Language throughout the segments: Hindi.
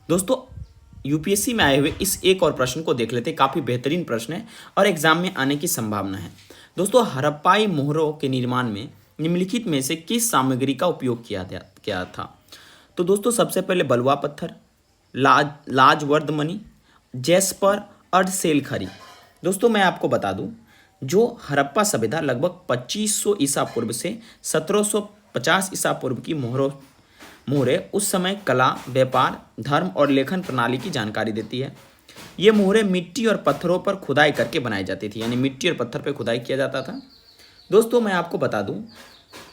दोस्तों यूपीएससी में आए हुए इस एक और प्रश्न को देख लेते हैं, काफ़ी बेहतरीन प्रश्न है और एग्जाम में आने की संभावना है। दोस्तों हड़प्पाई मोहरों के निर्माण में निम्नलिखित में से किस सामग्री का उपयोग किया था? तो दोस्तों सबसे पहले बलुआ पत्थर, लाजवर्द, जैस्पर, अर्धसेल खरी। दोस्तों मैं आपको बता दूं, जो हड़प्पा सभ्यता लगभग 2500 ईसा पूर्व से 1750 ईसा पूर्व की मोहरें उस समय कला, व्यापार, धर्म और लेखन प्रणाली की जानकारी देती है। ये मोहरें मिट्टी और पत्थरों पर खुदाई करके बनाई जाती थी, यानी मिट्टी और पत्थर पर खुदाई किया जाता था। दोस्तों मैं आपको बता दूं,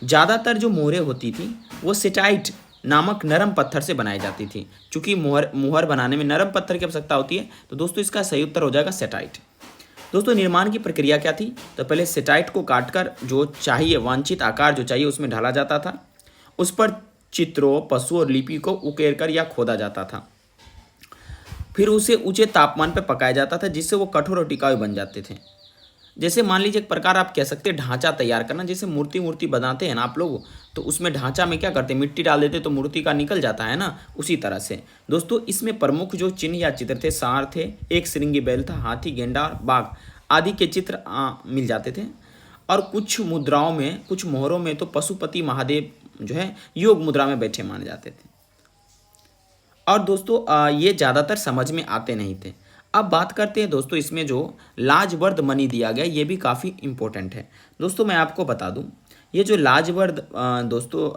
ज़्यादातर जो मोहरें होती थी वो सेटाइट नामक नरम पत्थर से बनाई जाती थी। चूंकि मोहर बनाने में नरम पत्थर की आवश्यकता होती है, तो दोस्तों इसका सही उत्तर हो जाएगा सेटाइट। दोस्तों निर्माण की प्रक्रिया क्या थी? तो पहले सेटाइट को काटकर जो चाहिए वांछित आकार जो चाहिए उसमें ढाला जाता था। उस पर चित्रों, पशु और लिपि को उकेर कर या खोदा जाता था। फिर उसे ऊंचे तापमान पर पकाया जाता था, जिससे वो कठोर और टिकाऊ बन जाते थे। जैसे मान लीजिए एक प्रकार आप कह सकते हैं ढांचा तैयार करना, जैसे मूर्ति बनाते हैं ना आप लोग, तो उसमें ढांचा में क्या करते हैं, मिट्टी डाल देते तो मूर्ति का निकल जाता है ना, उसी तरह से। दोस्तों इसमें प्रमुख जो चिन्ह या चित्र थे, सार थे, एक श्रृंगी बैल था, हाथी, गेंडा और बाघ आदि के चित्र मिल जाते थे। और कुछ मुद्राओं में, कुछ मोहरों में तो पशुपति महादेव जो है योग मुद्रा में बैठे माने जाते थे। और दोस्तों ये ज़्यादातर समझ में आते नहीं थे। अब बात करते हैं दोस्तों, इसमें जो लाजवर्द मनी दिया गया ये भी काफ़ी इम्पोर्टेंट है। दोस्तों मैं आपको बता दूं, ये जो लाजवर्द दोस्तों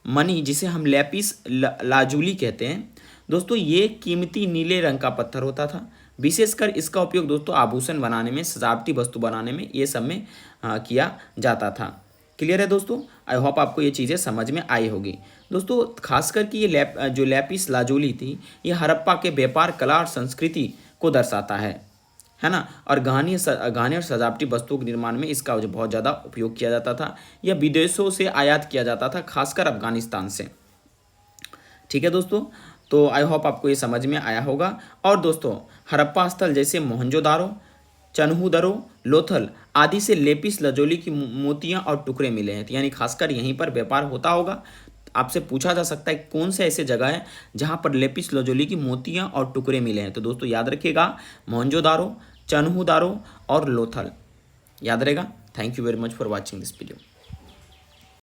मनी, जिसे हम लैपिस लाजुली कहते हैं, दोस्तों ये कीमती नीले रंग का पत्थर होता था। विशेषकर इसका उपयोग दोस्तों आभूषण बनाने में, सजावटी वस्तु बनाने में, ये सब में किया जाता था। क्लियर है दोस्तों? आई होप आपको ये चीज़ें समझ में आई होगी। दोस्तों खासकर कि ये जो लैपिस लाजोली थी, ये हड़प्पा के व्यापार, कला और संस्कृति को दर्शाता है ना। और गहने और सजावटी वस्तुओं के निर्माण में इसका जो बहुत ज़्यादा उपयोग किया जाता था। यह विदेशों से आयात किया जाता था, खासकर अफगानिस्तान से। ठीक है दोस्तों, तो आई होप आपको ये समझ में आया होगा। और दोस्तों हड़प्पा स्थल जैसे मोहनजोदारो, चन्हूदरो, लोथल आदि से लेपिस लाजोली की मोतियां और टुकड़े मिले हैं, यानी खासकर यहीं पर व्यापार होता होगा। आपसे पूछा जा सकता है कौन से ऐसे जगह है जहां पर लेपिस लाजोली की मोतियां और टुकड़े मिले हैं। तो दोस्तों याद रखिएगा, मोहनजोदारो, चन्हूदारो और लोथल, याद रहेगा। Thank you very much for watching this video.